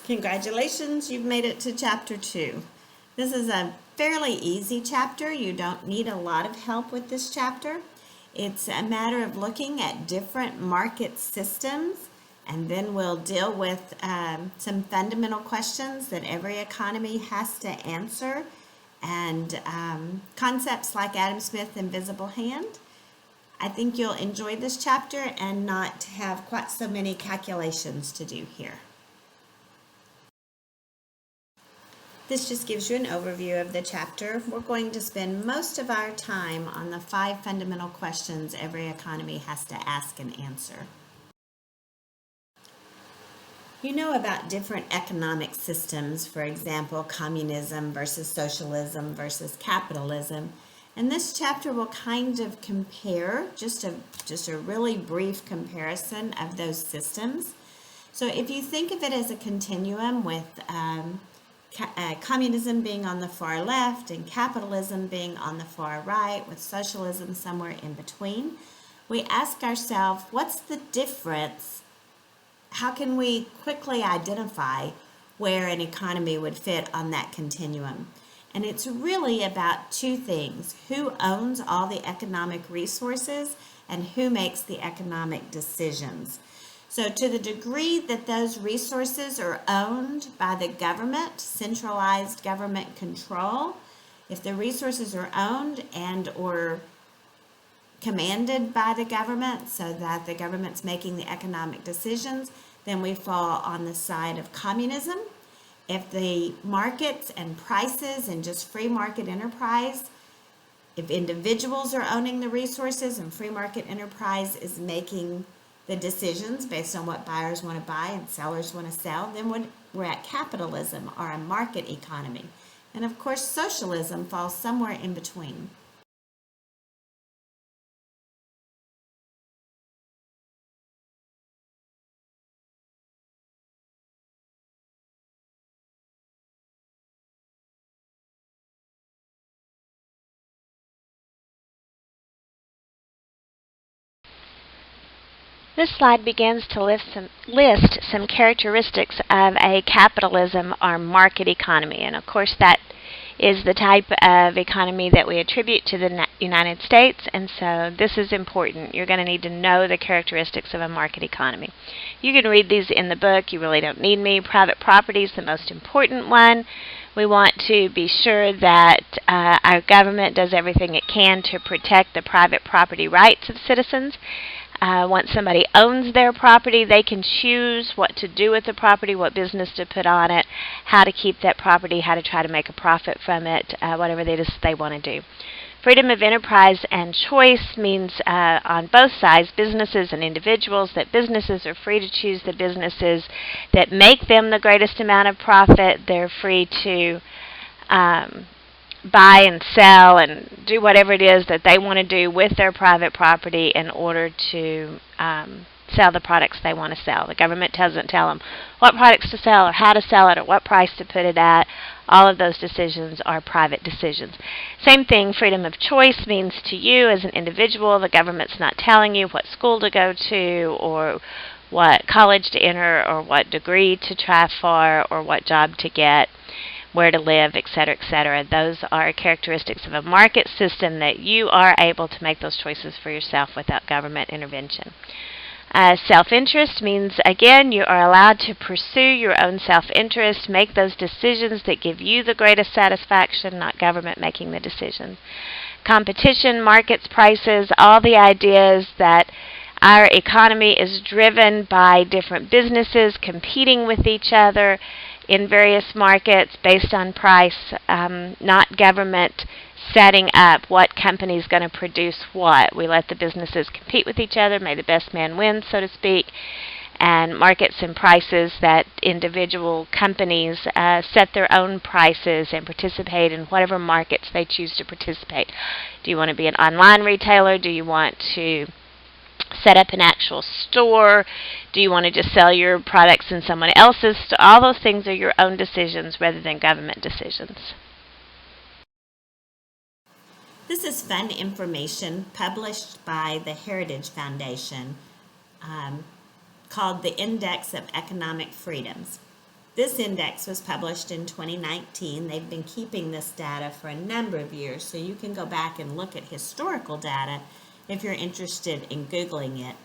Congratulations, you've made it to chapter 2. This is a fairly easy chapter. You don't need a lot of help with this chapter. It's a matter of looking at different market systems, and then we'll deal with some fundamental questions that every economy has to answer, and concepts like Adam Smith's invisible hand. I think you'll enjoy this chapter and not have quite so many calculations to do here. This just gives you an overview of the chapter. We're going to spend most of our time on the 5 fundamental questions every economy has to ask and answer. You know about different economic systems, for example, communism versus socialism versus capitalism. And this chapter will kind of compare, just a really brief comparison of those systems. So if you think of it as a continuum with communism being on the far left and capitalism being on the far right, with socialism somewhere in between, we ask ourselves, what's the difference? How can we quickly identify where an economy would fit on that continuum? And it's really about 2 things: who owns all the economic resources and who makes the economic decisions. So to the degree that those resources are owned by the government, centralized government control, if the resources are owned and or commanded by the government so that the government's making the economic decisions, then we fall on the side of communism. If the markets and prices and just free market enterprise, if individuals are owning the resources and free market enterprise is making the decisions based on what buyers want to buy and sellers want to sell, then we're at capitalism or a market economy. And of course, socialism falls somewhere in between. This slide begins to list some characteristics of a capitalism or market economy. And of course that is the type of economy that we attribute to the United States, and so this is important. You're going to need to know the characteristics of a market economy. You can read these in the book. You really don't need me. Private property is the most important one. We want to be sure that our government does everything it can to protect the private property rights of citizens. Once somebody owns their property, they can choose what to do with the property, what business to put on it, how to keep that property, how to try to make a profit from it, whatever they want to do. Freedom of enterprise and choice means on both sides, businesses and individuals, that businesses are free to choose the businesses that make them the greatest amount of profit. They're free to buy and sell and do whatever it is that they want to do with their private property in order to sell the products they want to sell. The government doesn't tell them what products to sell or how to sell it or what price to put it at. All of those decisions are private decisions. Same thing, freedom of choice means to you as an individual, the government's not telling you what school to go to or what college to enter or what degree to try for or what job to get, where to live, etc., etc. Those are characteristics of a market system that you are able to make those choices for yourself without government intervention. Self-interest means, again, you are allowed to pursue your own self-interest, make those decisions that give you the greatest satisfaction, not government making the decisions. Competition, markets, prices, all the ideas that our economy is driven by different businesses competing with each other in various markets based on price, not government setting up what company is going to produce what. We let the businesses compete with each other, may the best man win, so to speak, and markets and prices that individual companies set their own prices and participate in whatever markets they choose to participate. Do you want to be an online retailer? Do you want to set up an actual store? Do you want to just sell your products in someone else's store? All those things are your own decisions rather than government decisions. This is fun information published by the Heritage Foundation called the Index of Economic Freedoms. This index was published in 2019. They've been keeping this data for a number of years, so you can go back and look at historical data if you're interested in Googling it.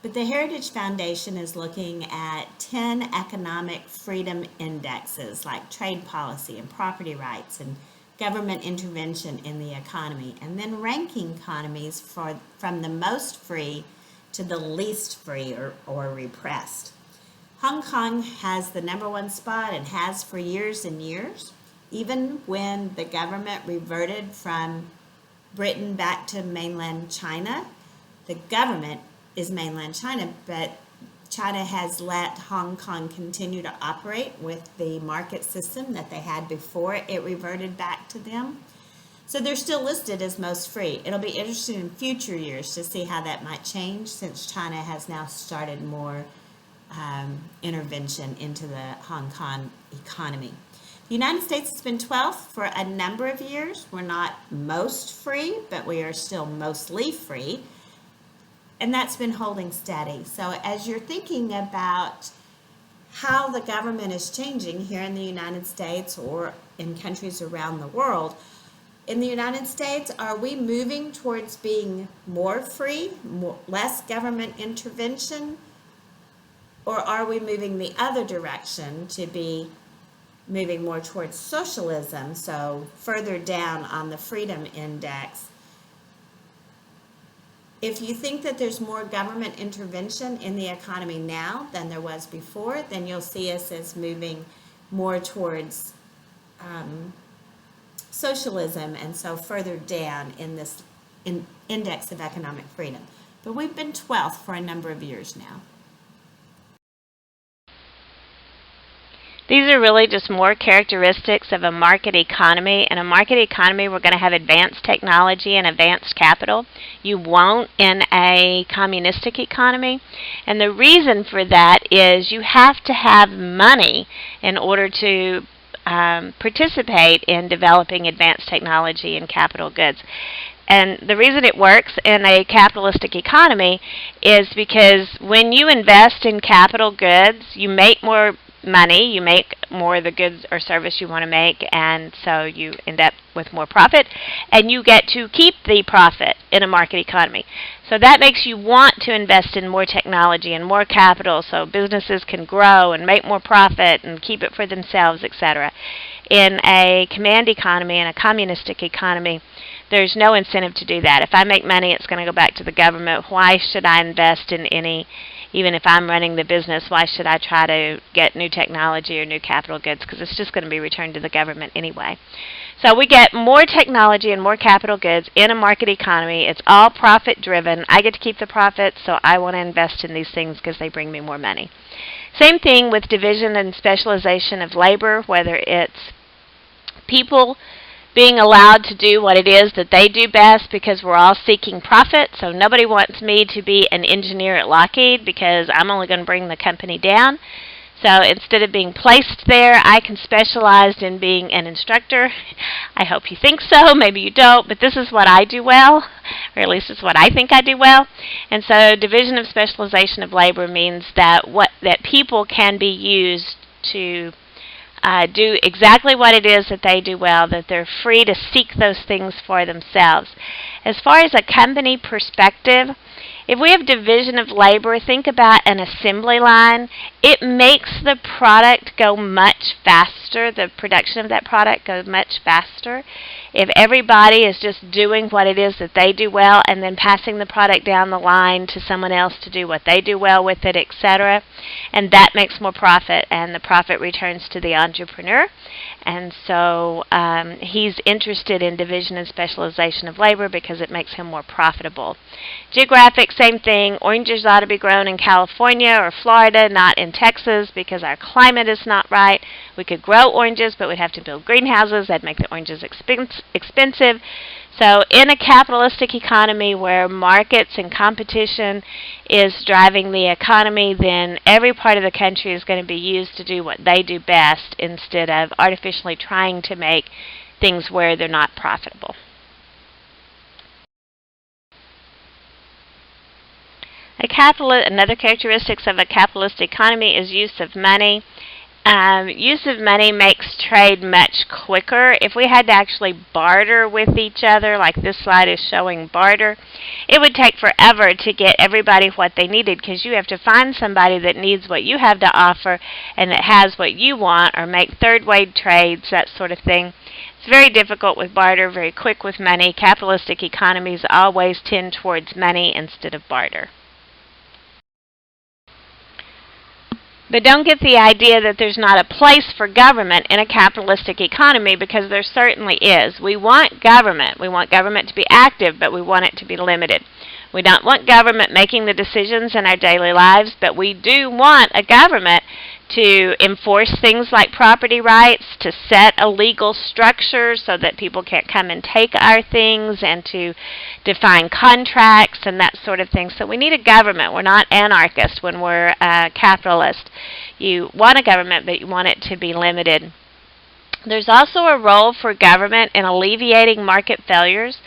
But the Heritage Foundation is looking at 10 economic freedom indexes like trade policy and property rights and government intervention in the economy, and then ranking economies from the most free to the least free or repressed. Hong Kong has the #1 spot and has for years and years. Even when the government reverted from Britain back to mainland China, the government is mainland China, but China has let Hong Kong continue to operate with the market system that they had before it reverted back to them. So they're still listed as most free. It'll be interesting in future years to see how that might change, since China has now started more intervention into the Hong Kong economy. The United States has been 12th for a number of years. We're not most free, but we are still mostly free. And that's been holding steady. So as you're thinking about how the government is changing here in the United States or in countries around the world, in the United States, are we moving towards being more free, less government intervention, or are we moving the other direction to be moving more towards socialism, so further down on the freedom index? If you think that there's more government intervention in the economy now than there was before, then you'll see us as moving more towards socialism, and so further down in this index of economic freedom. But we've been 12th for a number of years now. These are really just more characteristics of a market economy. In a market economy, we're going to have advanced technology and advanced capital. You won't in a communistic economy. And the reason for that is you have to have money in order to participate in developing advanced technology and capital goods. And the reason it works in a capitalistic economy is because when you invest in capital goods, you make more money, you make more of the goods or service you want to make, and so you end up with more profit, and you get to keep the profit in a market economy. So that makes you want to invest in more technology and more capital so businesses can grow and make more profit and keep it for themselves, etc. In a command economy, in a communistic economy, there's no incentive to do that. If I make money, it's going to go back to the government. Why should I invest in any, even if I'm running the business, why should I try to get new technology or new capital goods? Because it's just going to be returned to the government anyway. So we get more technology and more capital goods in a market economy. It's all profit driven. I get to keep the profits, so I want to invest in these things because they bring me more money. Same thing with division and specialization of labor, whether it's people being allowed to do what it is that they do best because we're all seeking profit. So nobody wants me to be an engineer at Lockheed because I'm only going to bring the company down. So instead of being placed there, I can specialize in being an instructor. I hope you think so. Maybe you don't, but this is what I do well, or at least it's what I think I do well. And so division of specialization of labor means that people can be used to do exactly what it is that they do well, that they're free to seek those things for themselves. As far as a company perspective, if we have division of labor, think about an assembly line. It makes the product go much faster, the production of that product go much faster. If everybody is just doing what it is that they do well and then passing the product down the line to someone else to do what they do well with it, etc., and that makes more profit, and the profit returns to the entrepreneur. And so he's interested in division and specialization of labor because it makes him more profitable. Geographic, same thing. Oranges ought to be grown in California or Florida, not in Texas, because our climate is not right. We could grow oranges, but we'd have to build greenhouses. That'd make the oranges expensive. So in a capitalistic economy where markets and competition is driving the economy, then every part of the country is going to be used to do what they do best instead of artificially trying to make things where they're not profitable. Another characteristic of a capitalist economy is use of money. Use of money makes trade much quicker. If we had to actually barter with each other, like this slide is showing barter, it would take forever to get everybody what they needed, because you have to find somebody that needs what you have to offer and that has what you want, or make third-way trades, that sort of thing. It's very difficult with barter, very quick with money. Capitalistic economies always tend towards money instead of barter. But don't get the idea that there's not a place for government in a capitalistic economy, because there certainly is. We want government. We want government to be active, but we want it to be limited. We don't want government making the decisions in our daily lives, but we do want a government to enforce things like property rights, to set a legal structure so that people can't come and take our things, and to define contracts and that sort of thing. So we need a government. We're not anarchists when we're capitalist. You want a government, but you want it to be limited. There's also a role for government in alleviating market failures.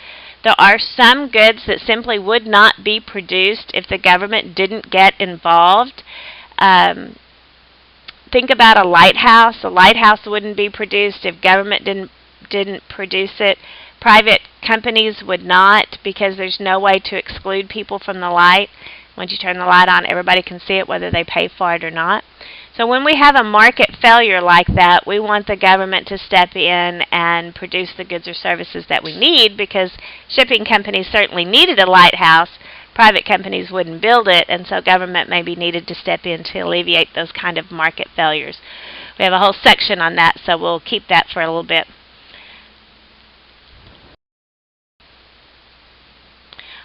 There are some goods that simply would not be produced if the government didn't get involved. Think about a lighthouse. A lighthouse wouldn't be produced if government didn't produce it. Private companies would not, because there's no way to exclude people from the light. Once you turn the light on, everybody can see it whether they pay for it or not. So when we have a market failure like that, we want the government to step in and produce the goods or services that we need, because shipping companies certainly needed a lighthouse. Private companies wouldn't build it, and so government may be needed to step in to alleviate those kind of market failures. We have a whole section on that, so we'll keep that for a little bit.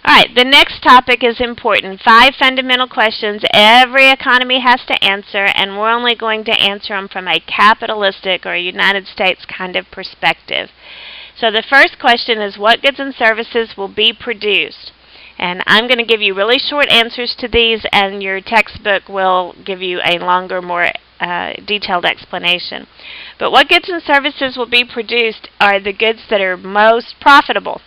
Alright, the next topic is important. 5 fundamental questions every economy has to answer, and we're only going to answer them from a capitalistic or a United States kind of perspective. So the first question is, what goods and services will be produced? And I'm going to give you really short answers to these, and your textbook will give you a longer, more detailed explanation. But what goods and services will be produced are the goods that are most profitable.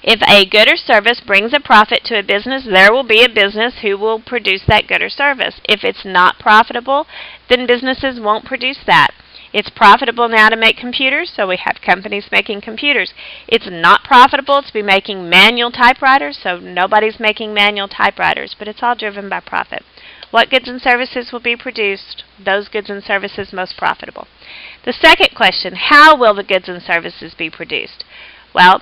If a good or service brings a profit to a business, there will be a business who will produce that good or service. If it's not profitable, then businesses won't produce that. It's profitable now to make computers, so we have companies making computers. It's not profitable to be making manual typewriters, so nobody's making manual typewriters, but it's all driven by profit. What goods and services will be produced? Those goods and services most profitable. The second question, how will the goods and services be produced? Well,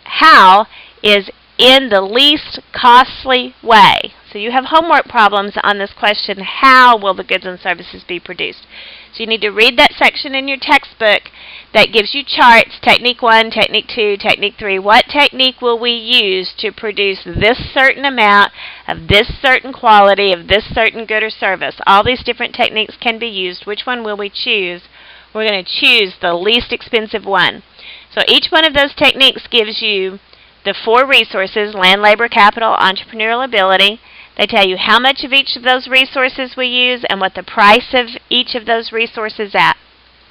how is in the least costly way. So you have homework problems on this question, how will the goods and services be produced? So you need to read that section in your textbook that gives you charts, Technique 1, Technique 2, Technique 3. What technique will we use to produce this certain amount of this certain quality of this certain good or service? All these different techniques can be used. Which one will we choose? We're going to choose the least expensive one. So each one of those techniques gives you the 4 resources: land, labor, capital, entrepreneurial ability. They tell you how much of each of those resources we use and what the price of each of those resources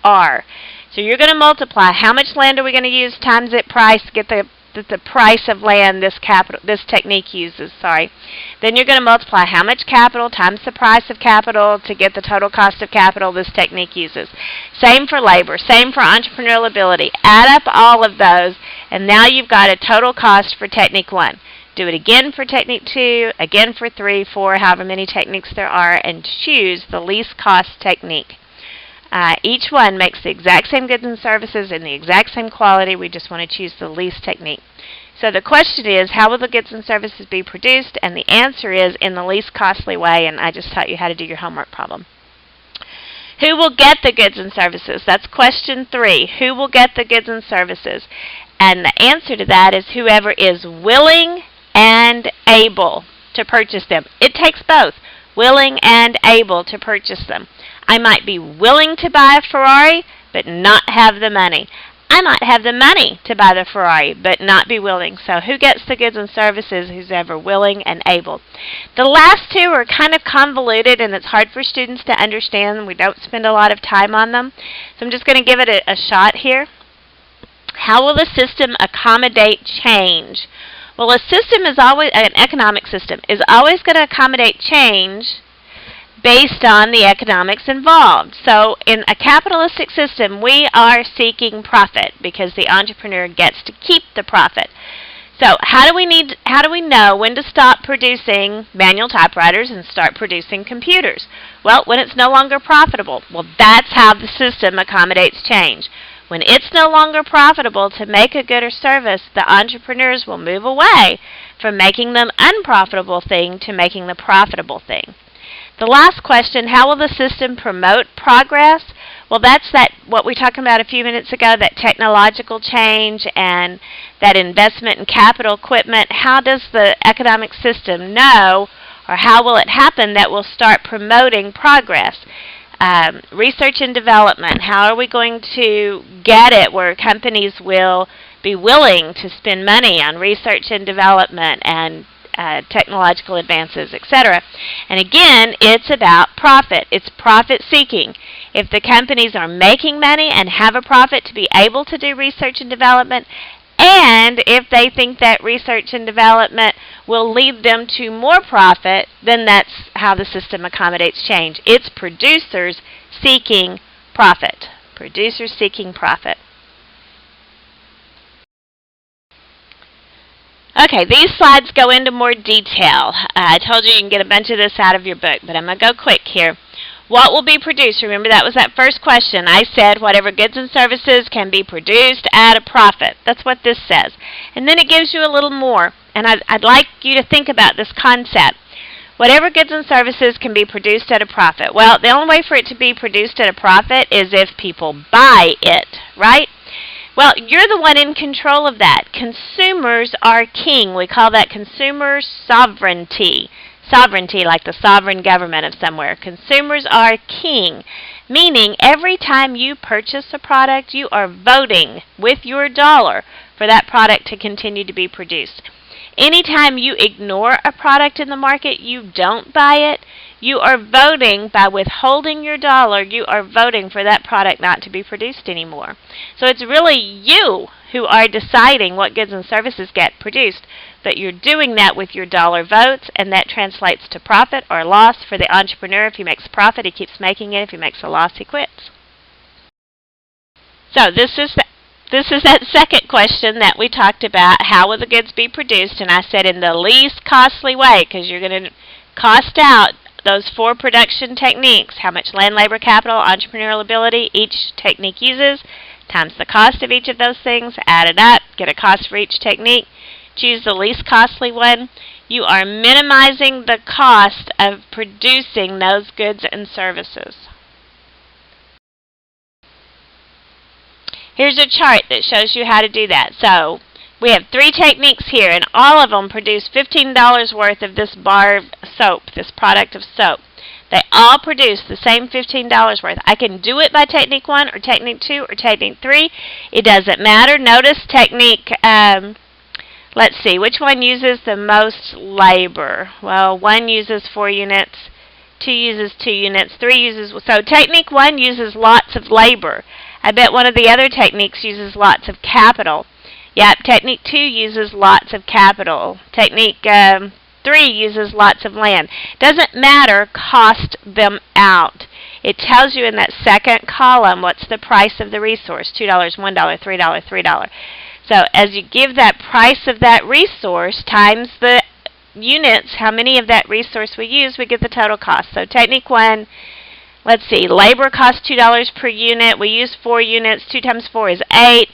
are. So you're going to multiply how much land are we going to use times it price, get the price of land this technique uses. Then you're going to multiply how much capital times the price of capital to get the total cost of capital this technique uses. Same for labor, same for entrepreneurial ability. Add up all of those, and now you've got a total cost for Technique 1. Do it again for Technique 2, again for 3, 4, however many techniques there are, and choose the least cost technique. Each one makes the exact same goods and services in the exact same quality. We just want to choose the least technique. So the question is, how will the goods and services be produced? And the answer is in the least costly way, and I just taught you how to do your homework problem. Who will get the goods and services? That's question 3. Who will get the goods and services? And the answer to that is whoever is willing and able to purchase them. It takes both, willing and able to purchase them. I might be willing to buy a Ferrari, but not have the money. I might have the money to buy the Ferrari, but not be willing. So who gets the goods and services? Who's ever willing and able. The last 2 are kind of convoluted, and it's hard for students to understand. We don't spend a lot of time on them. So I'm just going to give it a shot here. How will the system accommodate change? Well, a system is always, an economic system, is always going to accommodate change, based on the economics involved. So in a capitalistic system, we are seeking profit because the entrepreneur gets to keep the profit. So how do we know when to stop producing manual typewriters and start producing computers? Well, when it's no longer profitable. Well, that's how the system accommodates change. When it's no longer profitable to make a good or service, the entrepreneurs will move away from making the unprofitable thing to making the profitable thing. The last question, how will the system promote progress? Well, that's what we talked about a few minutes ago, that technological change and that investment in capital equipment. How does the economic system know, or how will it happen that will start promoting progress? Research and development. How are we going to get it where companies will be willing to spend money on research and development and technological advances, etc.? And again, it's about profit. It's profit seeking. If the companies are making money and have a profit to be able to do research and development, and if they think that research and development will lead them to more profit, then that's how the system accommodates change. It's producers seeking profit. Producers seeking profit. Okay, these slides go into more detail. I told you can get a bunch of this out of your book, but I'm going to go quick here. What will be produced? Remember, that was that first question. I said whatever goods and services can be produced at a profit. That's what this says. And then it gives you a little more. And I'd like you to think about this concept. Whatever goods and services can be produced at a profit. Well, the only way for it to be produced at a profit is if people buy it, right? Well, you're the one in control of that. Consumers are king. We call that consumer sovereignty. Sovereignty, like the sovereign government of somewhere. Consumers are king, meaning every time you purchase a product, you are voting with your dollar for that product to continue to be produced. Anytime you ignore a product in the market, you don't buy it, you are voting by withholding your dollar, you are voting for that product not to be produced anymore. So it's really you who are deciding what goods and services get produced, but you're doing that with your dollar votes, and that translates to profit or loss for the entrepreneur. If he makes a profit, he keeps making it. If he makes a loss, he quits. So this is that second question that we talked about. How will the goods be produced? And I said in the least costly way, because you're going to cost out those 4 production techniques. How much land, labor, capital, entrepreneurial ability each technique uses, times the cost of each of those things, add it up, get a cost for each technique. Choose the least costly one. You are minimizing the cost of producing those goods and services. Here's a chart that shows you how to do that. So we have 3 techniques here, and all of them produce $15 worth of this bar of soap, this product of soap. They all produce the same $15 worth. I can do it by technique 1 or technique 2 or technique 3. It doesn't matter. Notice technique, let's see, which one uses the most labor? Well, 1 uses 4 units, 2 uses 2 units, 3 uses, so technique 1 uses lots of labor. I bet one of the other techniques uses lots of capital. Yep, technique 2 uses lots of capital. Technique 3 uses lots of land. Doesn't matter, cost them out. It tells you in that second column what's the price of the resource. $2, $1, $3, $3. So as you give that price of that resource times the units, how many of that resource we use, we get the total cost. So technique 1, let's see, labor costs $2 per unit. We use 4 units. 2 times 4 is 8.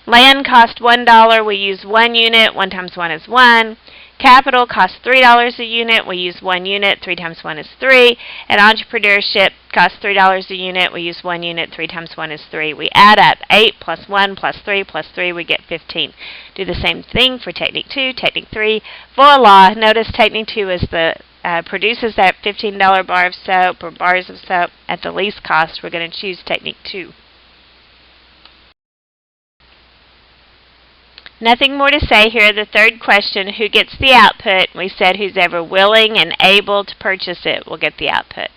Land costs $1. We use 1 unit. 1 times 1 is 1. Capital costs $3 a unit. We use 1 unit. 3 times 1 is 3. And entrepreneurship costs $3 a unit. We use 1 unit. 3 times 1 is 3. We add up 8 plus 1 plus 3 plus 3. We get 15. Do the same thing for technique 2, technique 3. Voila! Notice technique 2 is the produces that $15 bar of soap or bars of soap at the least cost. We're going to choose technique 2. Nothing more to say here. The third question, who gets the output? We said who's ever willing and able to purchase it will get the output.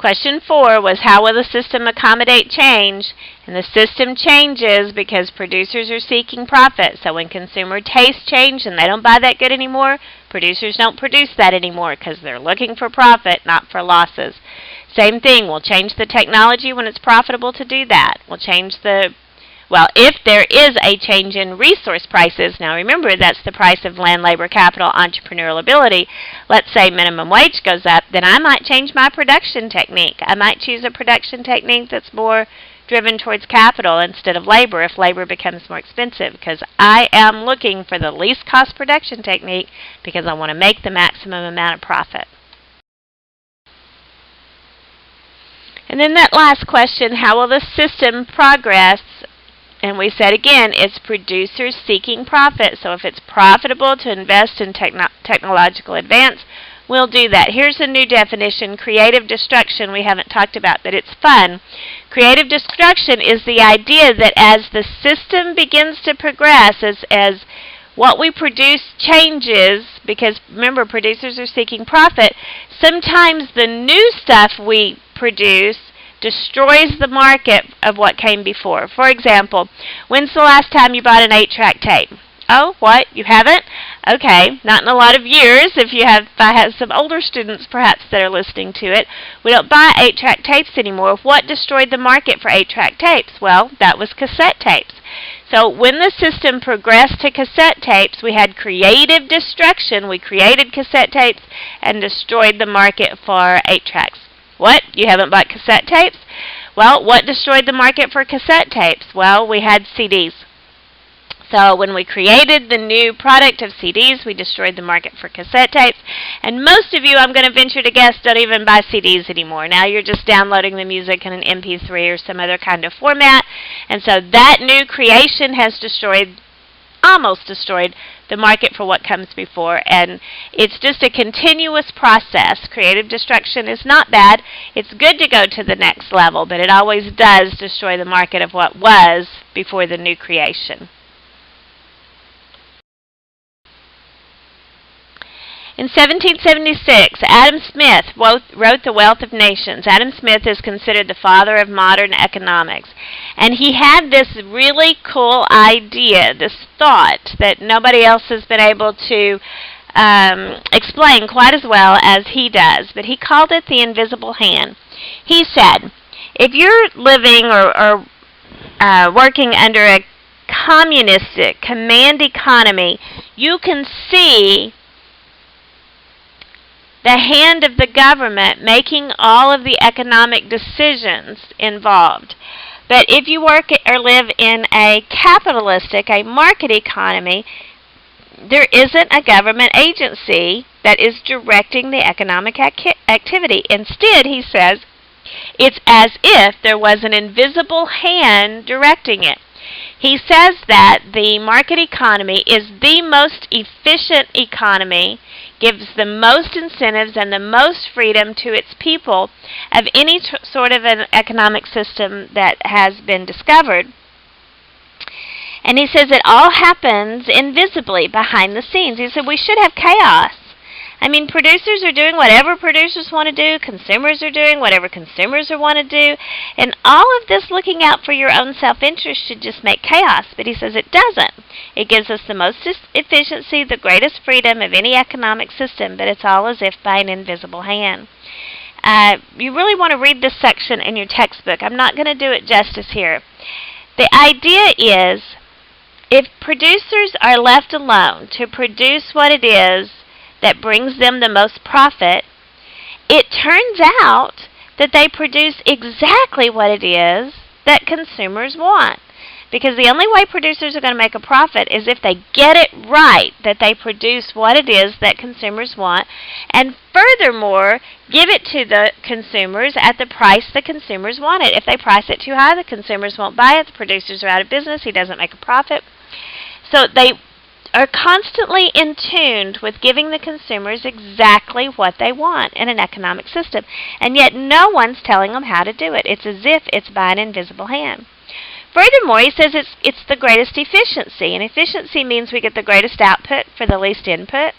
Question 4 was, how will the system accommodate change? And the system changes because producers are seeking profit. So when consumer tastes change and they don't buy that good anymore, producers don't produce that anymore because they're looking for profit, not for losses. Same thing, we'll change the technology when it's profitable to do that. We'll change if there is a change in resource prices, now remember that's the price of land, labor, capital, entrepreneurial ability. Let's say minimum wage goes up, then I might change my production technique. I might choose a production technique that's more driven towards capital instead of labor if labor becomes more expensive, because I am looking for the least cost production technique because I want to make the maximum amount of profit. And then that last question, how will the system progress? And we said again, it's producers seeking profit. So if it's profitable to invest in technological advance, we'll do that. Here's a new definition, creative destruction. We haven't talked about, but it's fun. Creative destruction is the idea that as the system begins to progress, as what we produce changes, because remember, producers are seeking profit, sometimes the new stuff we produce destroys the market of what came before. For example, when's the last time you bought an 8-track tape? Oh, what? You haven't? Okay, not in a lot of years. If I have some older students perhaps that are listening to it, we don't buy 8-track tapes anymore. What destroyed the market for 8-track tapes? Well, that was cassette tapes. So when the system progressed to cassette tapes, we had creative destruction. We created cassette tapes and destroyed the market for 8-tracks. What? You haven't bought cassette tapes? Well, what destroyed the market for cassette tapes? Well, we had CDs. So when we created the new product of CDs, we destroyed the market for cassette tapes. And most of you, I'm going to venture to guess, don't even buy CDs anymore. Now you're just downloading the music in an MP3 or some other kind of format. And so that new creation has almost destroyed the market for what comes before, and it's just a continuous process. Creative destruction is not bad. It's good to go to the next level, but it always does destroy the market of what was before the new creation. In 1776, Adam Smith wrote The Wealth of Nations. Adam Smith is considered the father of modern economics. And he had this really cool idea, this thought that nobody else has been able to explain quite as well as he does. But he called it the invisible hand. He said, if you're living or working under a communistic command economy, you can see the hand of the government making all of the economic decisions involved. But if you work or live in a capitalistic, a market economy, there isn't a government agency that is directing the economic activity. Instead, he says, it's as if there was an invisible hand directing it. He says that the market economy is the most efficient economy, gives the most incentives and the most freedom to its people of any sort of an economic system that has been discovered. And he says it all happens invisibly behind the scenes. He said we should have chaos. I mean, producers are doing whatever producers want to do. Consumers are doing whatever consumers want to do. And all of this looking out for your own self-interest should just make chaos. But he says it doesn't. It gives us the most efficiency, the greatest freedom of any economic system, but it's all as if by an invisible hand. You really want to read this section in your textbook. I'm not going to do it justice here. The idea is, if producers are left alone to produce what it is that brings them the most profit, it turns out that they produce exactly what it is that consumers want. Because the only way producers are going to make a profit is if they get it right, that they produce what it is that consumers want, and furthermore, give it to the consumers at the price the consumers want it. If they price it too high, the consumers won't buy it, the producers are out of business, he doesn't make a profit. So they are constantly in tune with giving the consumers exactly what they want in an economic system. And yet no one's telling them how to do it. It's as if it's by an invisible hand. Furthermore, he says it's the greatest efficiency. And efficiency means we get the greatest output for the least input.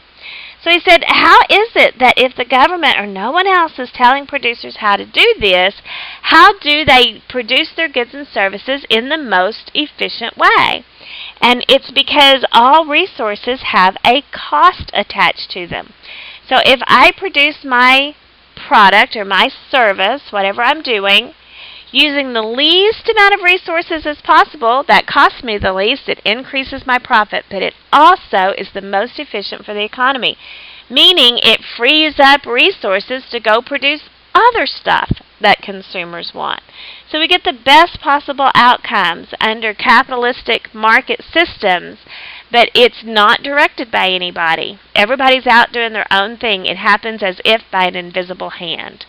So he said, how is it that if the government or no one else is telling producers how to do this, how do they produce their goods and services in the most efficient way? And it's because all resources have a cost attached to them. So if I produce my product or my service, whatever I'm doing, using the least amount of resources as possible, that costs me the least, it increases my profit, but it also is the most efficient for the economy, meaning it frees up resources to go produce other stuff that consumers want. So we get the best possible outcomes under capitalistic market systems, but it's not directed by anybody. Everybody's out doing their own thing. It happens as if by an invisible hand.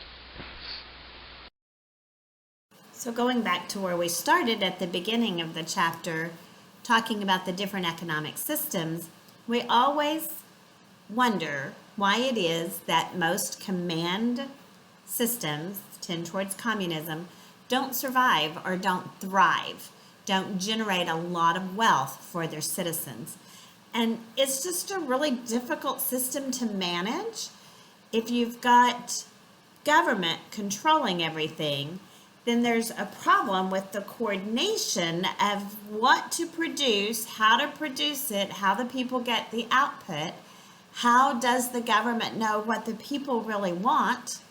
So going back to where we started at the beginning of the chapter, talking about the different economic systems, we always wonder why it is that most command systems tend towards communism don't survive or don't thrive, don't generate a lot of wealth for their citizens. And it's just a really difficult system to manage. If you've got government controlling everything, then there's a problem with the coordination of what to produce, how to produce it, how the people get the output. How does the government know what the people really want?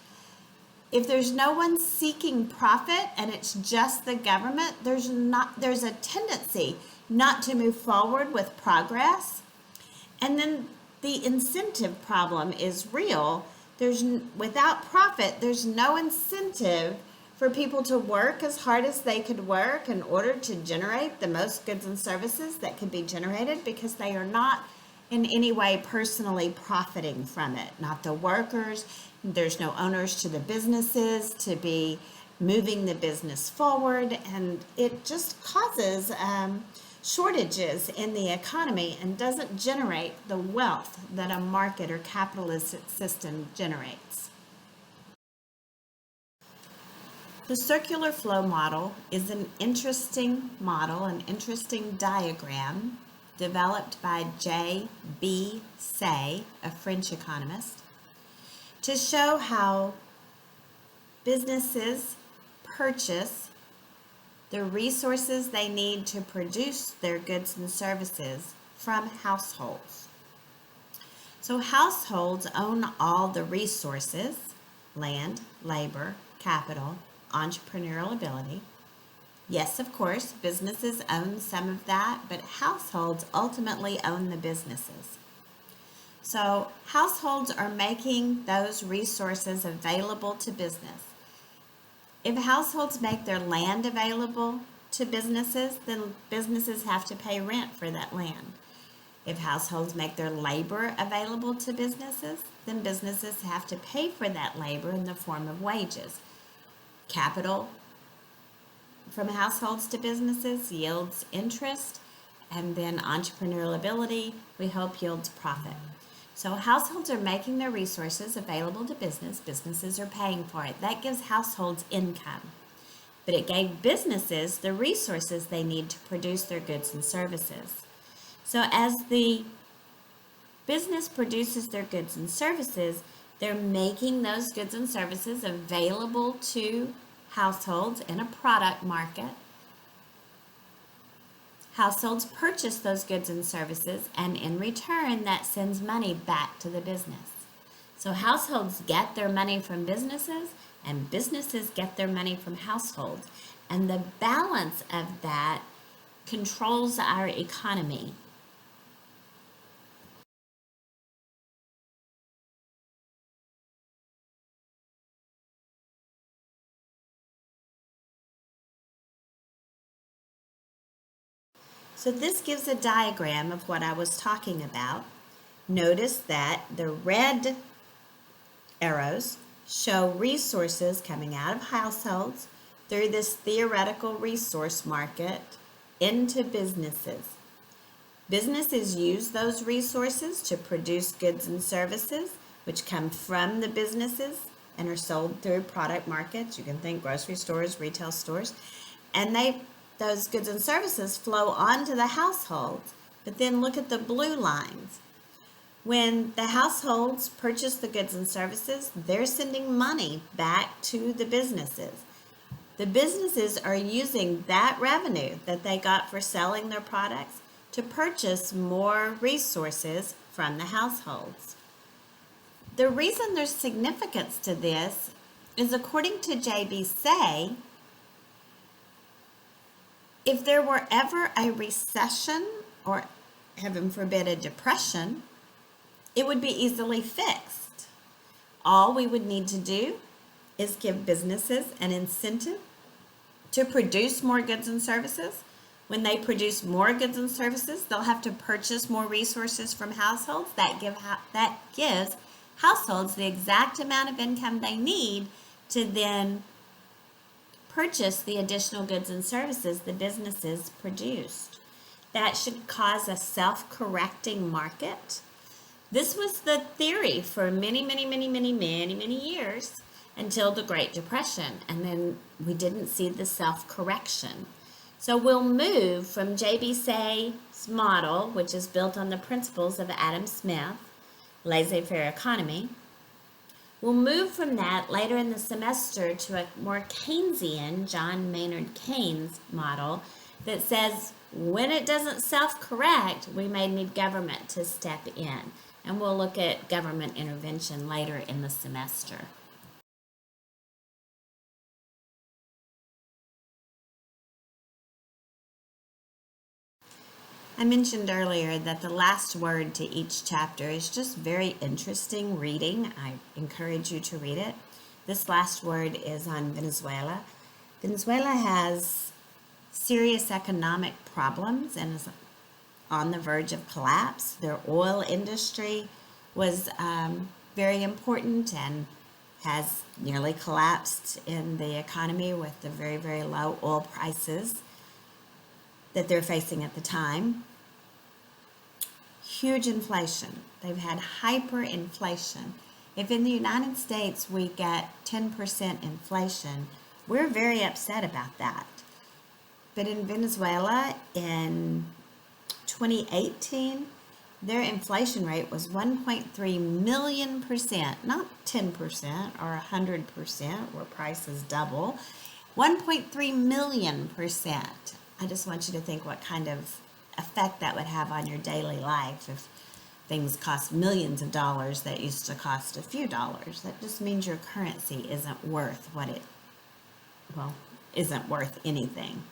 If there's no one seeking profit and it's just the government, there's a tendency not to move forward with progress. And then the incentive problem is real. Without profit, there's no incentive for people to work as hard as they could work in order to generate the most goods and services that could be generated, because they are not in any way personally profiting from it. Not the workers. There's no owners to the businesses to be moving the business forward, and it just causes shortages in the economy and doesn't generate the wealth that a market or capitalist system generates. The circular flow model is an interesting model, an interesting diagram developed by J.B. Say, a French economist, to show how businesses purchase the resources they need to produce their goods and services from households. So households own all the resources: land, labor, capital, entrepreneurial ability. Yes, of course, businesses own some of that, but households ultimately own the businesses. So households are making those resources available to business. If households make their land available to businesses, then businesses have to pay rent for that land. If households make their labor available to businesses, then businesses have to pay for that labor in the form of wages. Capital from households to businesses yields interest, and then entrepreneurial ability, we hope, yields profit. So households are making their resources available to business. Businesses are paying for it. That gives households income. But it gave businesses the resources they need to produce their goods and services. So as the business produces their goods and services, they're making those goods and services available to households in a product market. Households purchase those goods and services, and in return, that sends money back to the business. So households get their money from businesses, and businesses get their money from households. And the balance of that controls our economy. So this gives a diagram of what I was talking about. Notice that the red arrows show resources coming out of households through this theoretical resource market into businesses. Businesses use those resources to produce goods and services, which come from the businesses and are sold through product markets. You can think grocery stores, retail stores, and those goods and services flow onto the households. But then look at the blue lines. When the households purchase the goods and services, they're sending money back to the businesses. The businesses are using that revenue that they got for selling their products to purchase more resources from the households. The reason there's significance to this is, according to J.B. Say, if there were ever a recession or, heaven forbid, a depression, it would be easily fixed. All we would need to do is give businesses an incentive to produce more goods and services. When they produce more goods and services, they'll have to purchase more resources from households. That gives households the exact amount of income they need to then purchase the additional goods and services the businesses produced. That should cause a self-correcting market. This was the theory for many years until the Great Depression, and then we didn't see the self-correction. So we'll move from J.B. Say's model, which is built on the principles of Adam Smith, laissez-faire economy. We'll move from that later in the semester to a more Keynesian, John Maynard Keynes model that says when it doesn't self-correct, we may need government to step in. And we'll look at government intervention later in the semester. I mentioned earlier that the last word to each chapter is just very interesting reading. I encourage you to read it. This last word is on Venezuela. Venezuela has serious economic problems and is on the verge of collapse. Their oil industry was very important and has nearly collapsed in the economy with the very low oil prices that they're facing at the time. Huge inflation. They've had hyperinflation. If in the United States we get 10% inflation, we're very upset about that. But in Venezuela in 2018, their inflation rate was 1.3 million percent, not 10% or 100% where prices double, 1.3 million percent. I just want you to think what kind of effect that would have on your daily life if things cost millions of dollars that used to cost a few dollars. That just means your currency isn't worth isn't worth anything.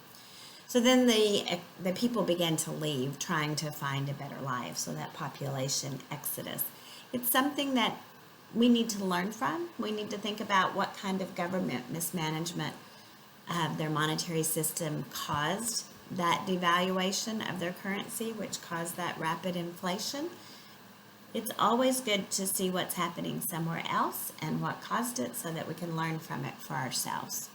So then the people began to leave, trying to find a better life, so that population exodus. It's something that we need to learn from. We need to think about what kind of government mismanagement of their monetary system caused that devaluation of their currency, which caused that rapid inflation. It's always good to see what's happening somewhere else and what caused it so that we can learn from it for ourselves.